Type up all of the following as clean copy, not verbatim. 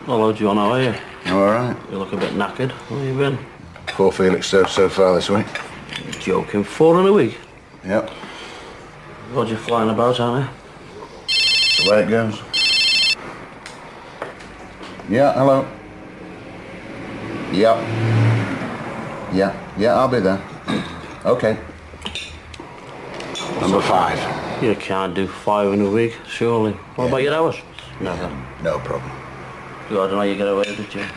Hello, John, how are you? All right. You look a bit knackered. Where have you been? Poor Felix so far this week. You're joking. 4 in a week? Yep. God, you're flying about, aren't you? That's the way it goes. Yeah, hello. Yep. Yeah, I'll be there. Okay. Number 5. You can't do 5 in a week, surely. What about your hours? Never. No problem. I don't know how you get away with it, Jim.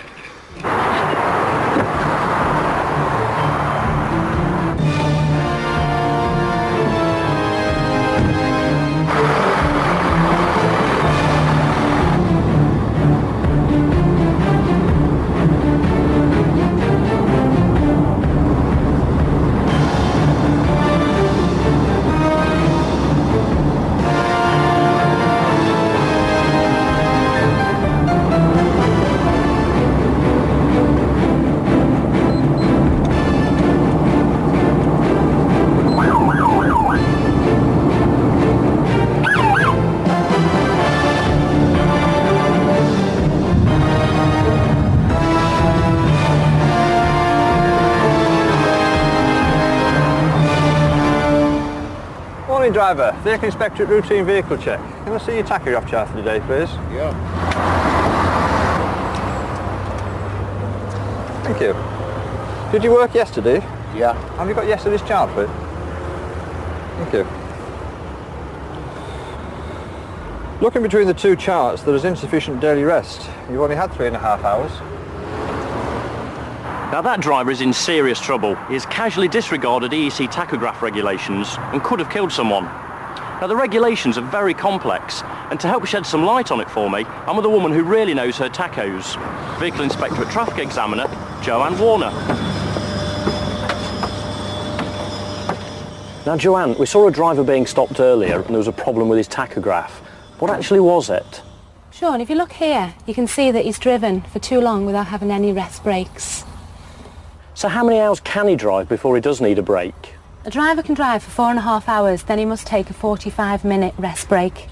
Morning, driver. Vehicle Inspectorate routine vehicle check. Can I see your tachograph chart for the day, please? Yeah. Thank you. Did you work yesterday? Yeah. Have you got yesterday's chart, please? Thank you. Looking between the two charts, there is insufficient daily rest. You've only had 3.5 hours. Now that driver is in serious trouble. He has casually disregarded EEC tachograph regulations and could have killed someone. Now the regulations are very complex, and to help shed some light on it for me, I'm with a woman who really knows her tachos. Vehicle Inspectorate Traffic Examiner, Joanne Warner. Now Joanne, we saw a driver being stopped earlier and there was a problem with his tachograph. What actually was it? Sean, if you look here, you can see that he's driven for too long without having any rest breaks. So how many hours can he drive before he does need a break? A driver can drive for 4.5 hours, then he must take a 45-minute rest break.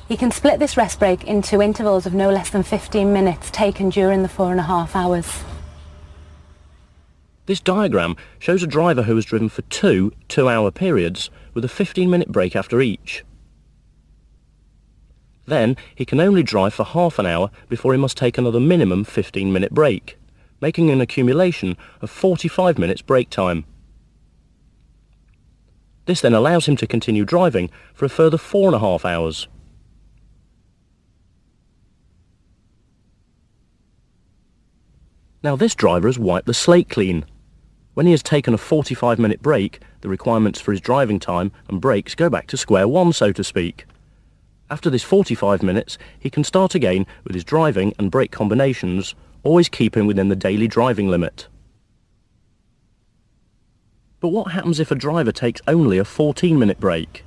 He can split this rest break into intervals of no less than 15 minutes taken during the 4.5 hours. This diagram shows a driver who has driven for 2 2-hour periods with a 15-minute break after each. Then he can only drive for half an hour before he must take another minimum 15-minute break, making an accumulation of 45 minutes break time. This then allows him to continue driving for a further 4.5 hours. Now this driver has wiped the slate clean. When he has taken a 45-minute break, the requirements for his driving time and breaks go back to square one, so to speak. After this 45 minutes, he can start again with his driving and brake combinations, always keeping within the daily driving limit. But what happens if a driver takes only a 14-minute break?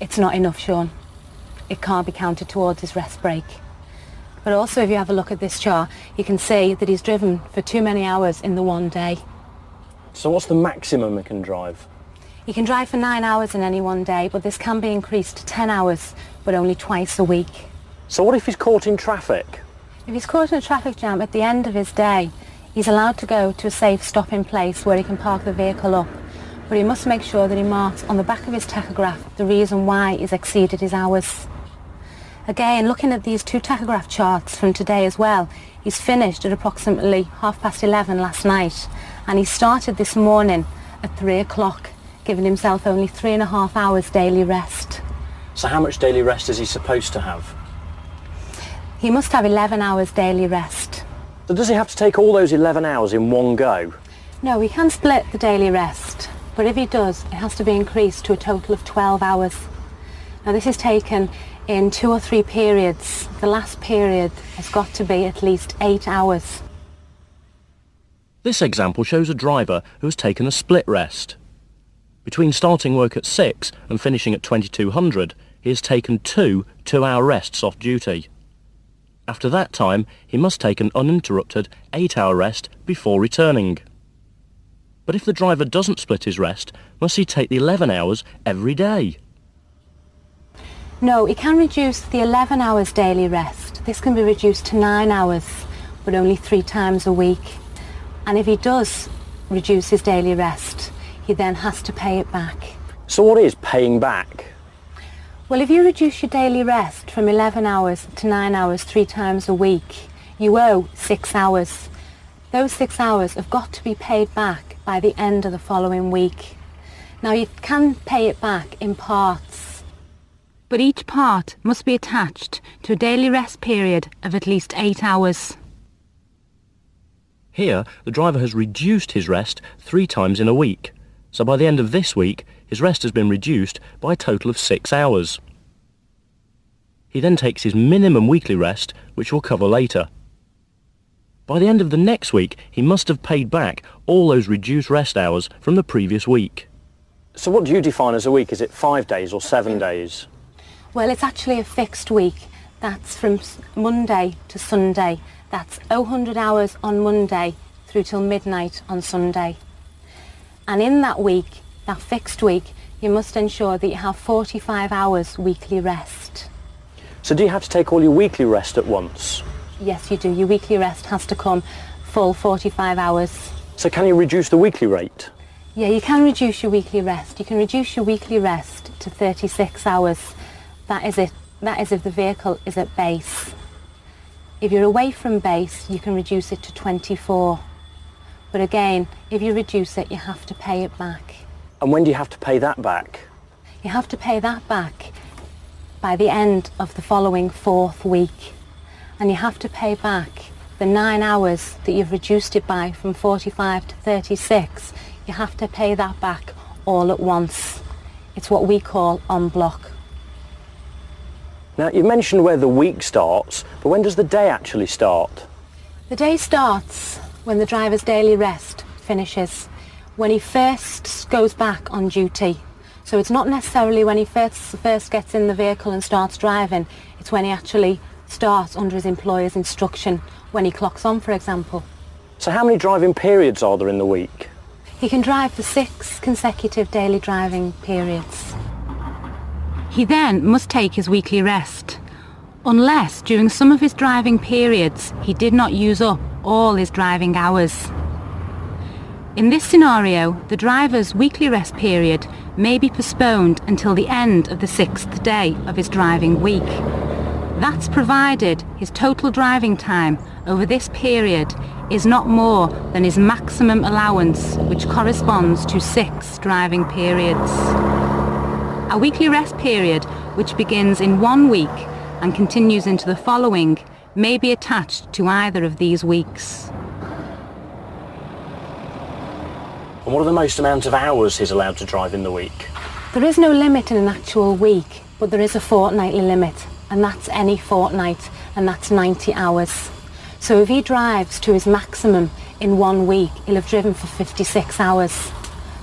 It's not enough, Sean. It can't be counted towards his rest break. But also, if you have a look at this chart, you can see that he's driven for too many hours in the one day. So what's the maximum he can drive? He can drive for 9 hours in any one day, but this can be increased to 10 hours, but only twice a week. So what if he's caught in traffic? If he's caught in a traffic jam at the end of his day, he's allowed to go to a safe stopping place where he can park the vehicle up. But he must make sure that he marks on the back of his tachograph the reason why he's exceeded his hours. Again, looking at these two tachograph charts from today as well, he's finished at approximately 11:30 last night, and he started this morning at 3 o'clock, giving himself only 3.5 hours daily rest. So how much daily rest is he supposed to have? He must have 11 hours daily rest. So does he have to take all those 11 hours in one go? No, he can split the daily rest, but if he does, it has to be increased to a total of 12 hours. Now this is taken in 2 or 3 periods. The last period has got to be at least 8 hours. This example shows a driver who has taken a split rest. Between starting work at 6 and finishing at 2200, he has taken 2 2-hour rests off duty. After that time, he must take an uninterrupted 8-hour rest before returning. But if the driver doesn't split his rest, must he take the 11 hours every day? No, he can reduce the 11 hours daily rest, this can be reduced to 9 hours, but only 3 times a week. And if he does reduce his daily rest, he then has to pay it back. So what is paying back? Well, if you reduce your daily rest from 11 hours to 9 hours 3 times a week, you owe 6 hours. Those 6 hours have got to be paid back by the end of the following week. Now, you can pay it back in parts, but each part must be attached to a daily rest period of at least 8 hours. Here, the driver has reduced his rest 3 times in a week. So by the end of this week, his rest has been reduced by a total of 6 hours. He then takes his minimum weekly rest, which we'll cover later. By the end of the next week, he must have paid back all those reduced rest hours from the previous week. So what do you define as a week? Is it 5 days or 7 days? Well, it's actually a fixed week. That's from Monday to Sunday. That's 100 hours on Monday through till midnight on Sunday. And in that week, that fixed week, you must ensure that you have 45 hours weekly rest. So do you have to take all your weekly rest at once? Yes, you do. Your weekly rest has to come full 45 hours. So can you reduce the weekly rate? Yeah, you can reduce your weekly rest. You can reduce your weekly rest to 36 hours. That is it. That is if the vehicle is at base. If you're away from base, you can reduce it to 24. But again, if you reduce it, you have to pay it back. And when do you have to pay that back? You have to pay that back by the end of the following 4th week. And you have to pay back the 9 hours that you've reduced it by from 45 to 36. You have to pay that back all at once. It's what we call en bloc. Now, you mentioned where the week starts, but when does the day actually start? The day starts when the driver's daily rest finishes, when he first goes back on duty. So it's not necessarily when he first gets in the vehicle and starts driving, it's when he actually starts under his employer's instruction, when he clocks on, for example. So how many driving periods are there in the week? He can drive for 6 consecutive daily driving periods. He then must take his weekly rest, unless during some of his driving periods he did not use up all his driving hours. In this scenario, the driver's weekly rest period may be postponed until the end of the 6th day of his driving week. That's provided his total driving time over this period is not more than his maximum allowance, which corresponds to 6 driving periods. A weekly rest period, which begins in 1 week and continues into the following, may be attached to either of these weeks. And what are the most amount of hours he's allowed to drive in the week? There is no limit in an actual week, but there is a fortnightly limit, and that's any fortnight, and that's 90 hours. So if he drives to his maximum in 1 week, he'll have driven for 56 hours.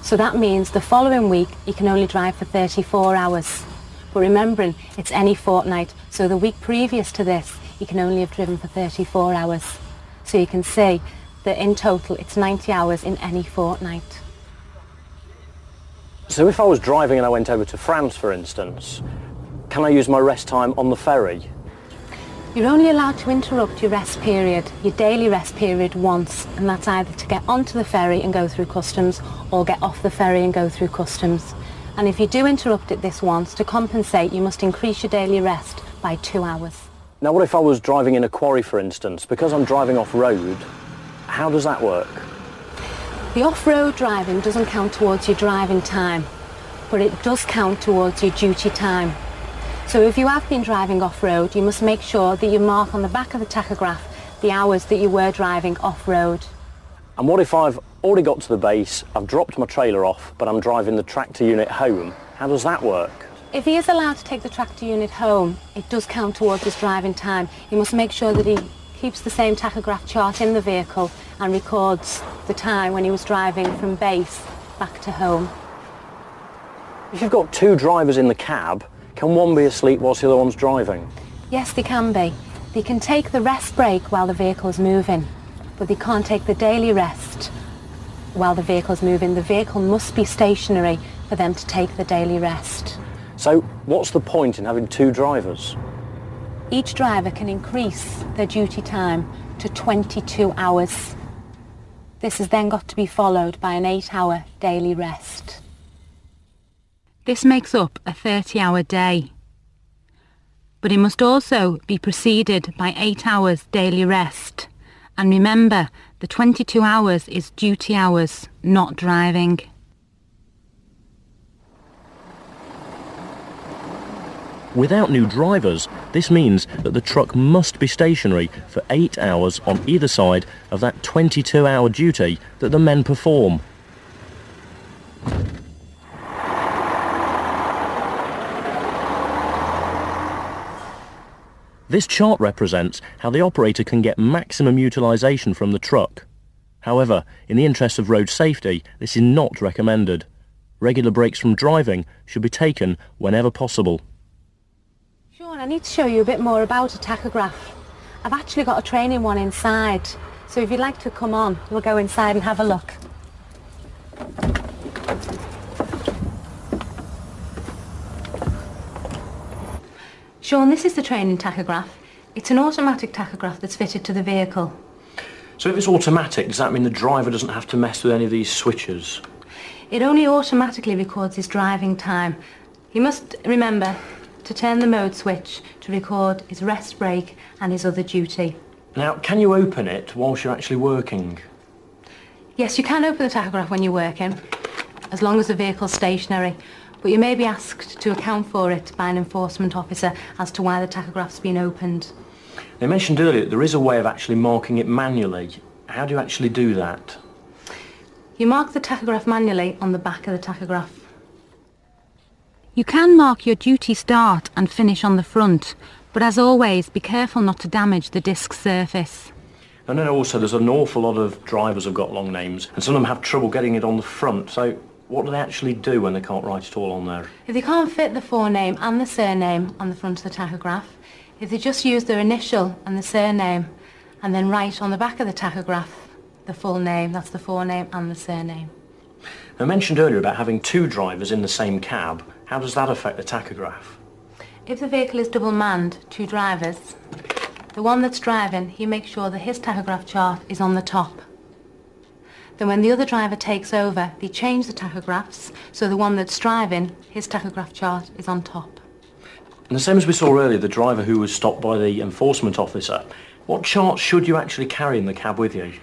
So that means the following week he can only drive for 34 hours. But remembering, it's any fortnight, so the week previous to this, he can only have driven for 34 hours. So you can see that in total it's 90 hours in any fortnight. So if I was driving and I went over to France, for instance, can I use my rest time on the ferry? You're only allowed to interrupt your rest period, your daily rest period, once, and that's either to get onto the ferry and go through customs or get off the ferry and go through customs. And if you do interrupt it this once, to compensate you must increase your daily rest by 2 hours. Now what if I was driving in a quarry, for instance? Because I'm driving off-road, how does that work? The off-road driving doesn't count towards your driving time, but it does count towards your duty time. So if you have been driving off-road, you must make sure that you mark on the back of the tachograph the hours that you were driving off-road. And what if I've already got to the base, I've dropped my trailer off, but I'm driving the tractor unit home? How does that work? If he is allowed to take the tractor unit home, it does count towards his driving time. You must make sure that he keeps the same tachograph chart in the vehicle and records the time when he was driving from base back to home. If you've got 2 drivers in the cab, can one be asleep whilst the other one's driving? Yes, they can be. They can take the rest break while the vehicle's moving, but they can't take the daily rest while the vehicle's moving. The vehicle must be stationary for them to take the daily rest. So what's the point in having 2 drivers? each driver can increase their duty time to 22 hours. This has then got to be followed by an 8-hour daily rest. This makes up a 30-hour day. But it must also be preceded by 8 hours daily rest. And remember, the 22 hours is duty hours, not driving. Without new drivers, this means that the truck must be stationary for 8 hours on either side of that 22-hour duty that the men perform. This chart represents how the operator can get maximum utilisation from the truck. However, in the interest of road safety, this is not recommended. Regular breaks from driving should be taken whenever possible. Sean, I need to show you a bit more about a tachograph. I've actually got a training one inside, so if you'd like to come on, we'll go inside and have a look. Sean, this is the training tachograph. It's an automatic tachograph that's fitted to the vehicle. So if it's automatic, does that mean the driver doesn't have to mess with any of these switches? It only automatically records his driving time. He must remember to turn the mode switch to record his rest break and his other duty. Now, can you open it whilst you're actually working? Yes, you can open the tachograph when you're working, as long as the vehicle's stationary, but you may be asked to account for it by an enforcement officer as to why the tachograph's been opened. They mentioned earlier that there is a way of actually marking it manually. How do you actually do that? You mark the tachograph manually on the back of the tachograph. You can mark your duty start and finish on the front, but as always, be careful not to damage the disc surface. And then also there's an awful lot of drivers who've got long names, and some of them have trouble getting it on the front, so what do they actually do when they can't write it all on there? If they can't fit the forename and the surname on the front of the tachograph, if they just use their initial and the surname and then write on the back of the tachograph the full name, that's the forename and the surname. I mentioned earlier about having 2 drivers in the same cab. How does that affect the tachograph? If the vehicle is double manned, 2 drivers, the one that's driving, he makes sure that his tachograph chart is on the top. Then when the other driver takes over, they change the tachographs, so the one that's driving, his tachograph chart is on top. And the same as we saw earlier, the driver who was stopped by the enforcement officer, what chart should you actually carry in the cab with you?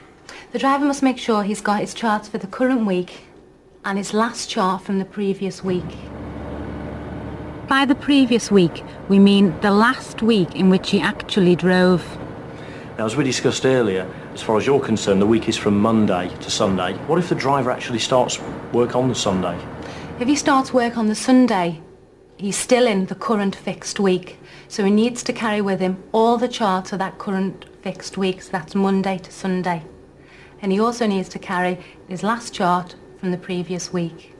The driver must make sure he's got his charts for the current week and his last chart from the previous week. By the previous week, we mean the last week in which he actually drove. Now, as we discussed earlier, as far as you're concerned, the week is from Monday to Sunday. What if the driver actually starts work on the Sunday? If he starts work on the Sunday, he's still in the current fixed week. So he needs to carry with him all the charts of that current fixed week, so that's Monday to Sunday. And he also needs to carry his last chart from the previous week.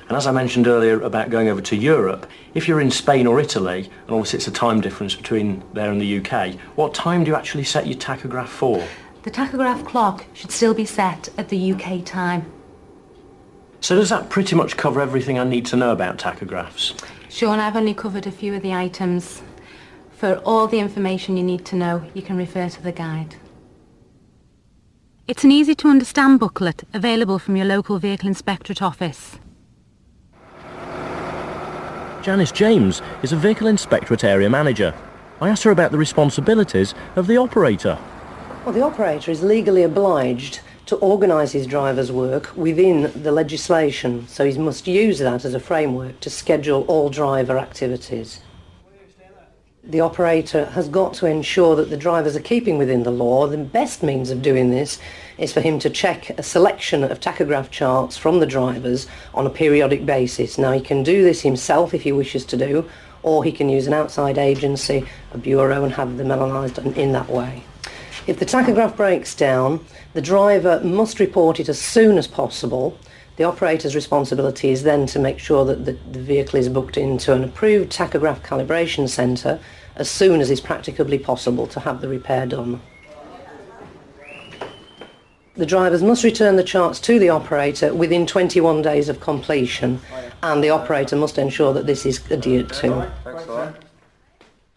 And as I mentioned earlier about going over to Europe, if you're in Spain or Italy, and obviously it's a time difference between there and the UK, what time do you actually set your tachograph for? The tachograph clock should still be set at the UK time. So does that pretty much cover everything I need to know about tachographs? Sean, I've only covered a few of the items. For all the information you need to know, you can refer to the guide. It's an easy to understand booklet available from your local Vehicle Inspectorate office. Janice James is a Vehicle Inspectorate area manager. I asked her about the responsibilities of the operator. Well, the operator is legally obliged to organise his driver's work within the legislation, so he must use that as a framework to schedule all driver activities. The operator has got to ensure that the drivers are keeping within the law. The best means of doing this is for him to check a selection of tachograph charts from the drivers on a periodic basis. Now, he can do this himself if he wishes to do, or he can use an outside agency, a bureau, and have them analysed in that way. If the tachograph breaks down, the driver must report it as soon as possible. The operator's responsibility is then to make sure that the vehicle is booked into an approved tachograph calibration centre as soon as is practicably possible to have the repair done. The drivers must return the charts to the operator within 21 days of completion, and the operator must ensure that this is adhered to.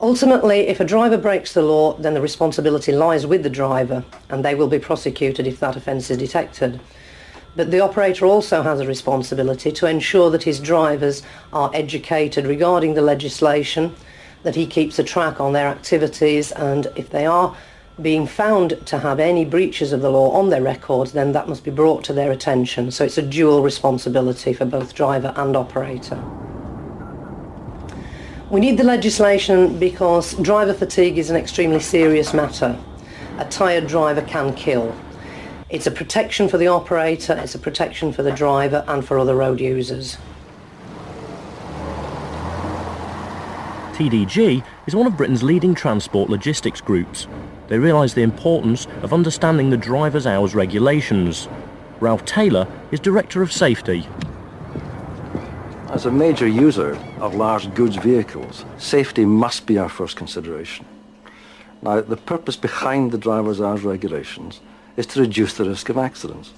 Ultimately, if a driver breaks the law, then the responsibility lies with the driver, and they will be prosecuted if that offence is detected. But the operator also has a responsibility to ensure that his drivers are educated regarding the legislation, that he keeps a track on their activities, and if they are being found to have any breaches of the law on their records, then that must be brought to their attention. So it's a dual responsibility for both driver and operator. We need the legislation because driver fatigue is an extremely serious matter. A tired driver can kill. It's a protection for the operator, it's a protection for the driver and for other road users. TDG is one of Britain's leading transport logistics groups. They realise the importance of understanding the driver's hours regulations. Ralph Taylor is Director of Safety. As a major user of large goods vehicles, safety must be our first consideration. Now, the purpose behind the driver's hours regulations is to reduce the risk of accidents.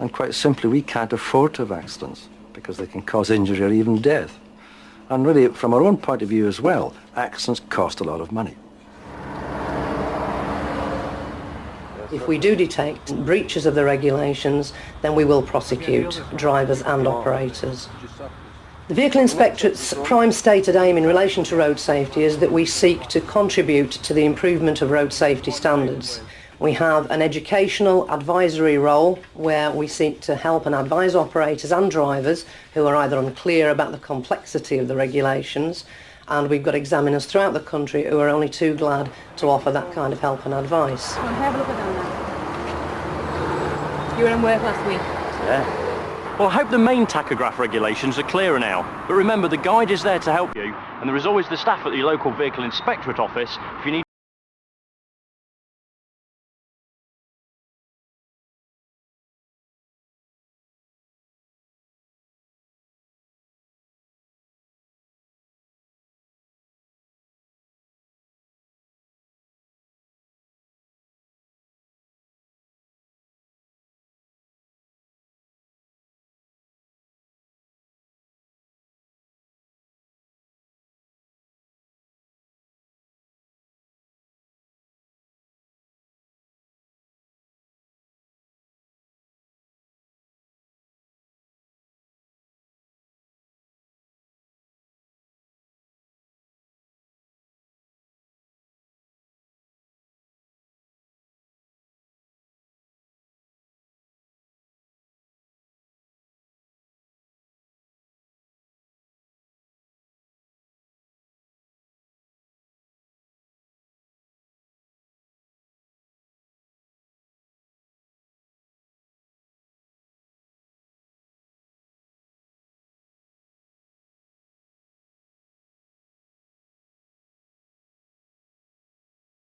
And quite simply, we can't afford to have accidents because they can cause injury or even death. And really, from our own point of view as well, accidents cost a lot of money. If we do detect breaches of the regulations, then we will prosecute drivers and operators. The Vehicle Inspectorate's prime stated aim in relation to road safety is that we seek to contribute to the improvement of road safety standards. We have an educational advisory role where we seek to help and advise operators and drivers who are either unclear about the complexity of the regulations, and we've got examiners throughout the country who are only too glad to offer that kind of help and advice. Come on, have a look at them now. You were in work last week. Yeah. Well, I hope the main tachograph regulations are clearer now. But remember, the guide is there to help you, and there is always the staff at your local Vehicle Inspectorate office if you need